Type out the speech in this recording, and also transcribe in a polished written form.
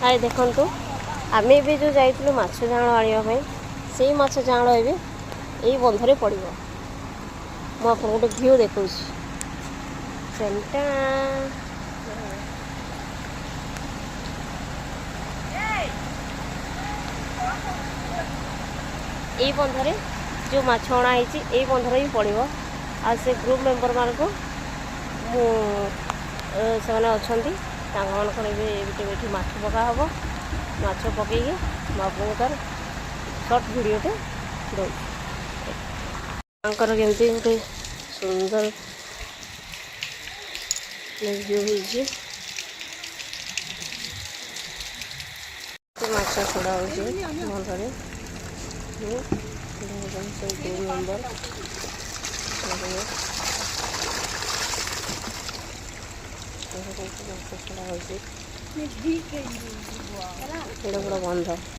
हाय देखंतु आमे भी जो जाइतलु माछ जाँळ आनिया पई सेई माछ जाँळ एबे एई बंधरे पड़िबो मु आपन गोटे व्यू देखौछि सेंटा एई बंधरे जो माछ अणा ହେଇଛି एई बंधरे ही पड़िबो आ से ग्रुप मेंबर मान को मु से माने अछंती तांग मान को एबे बेटी माछ पका हबो माछ पकईके बापू तार सर्ट भिडियोटे दूर केमती गोटे सुंदर व्यू होइए माछ छड़ा होंगे नंबर छड़ा बंध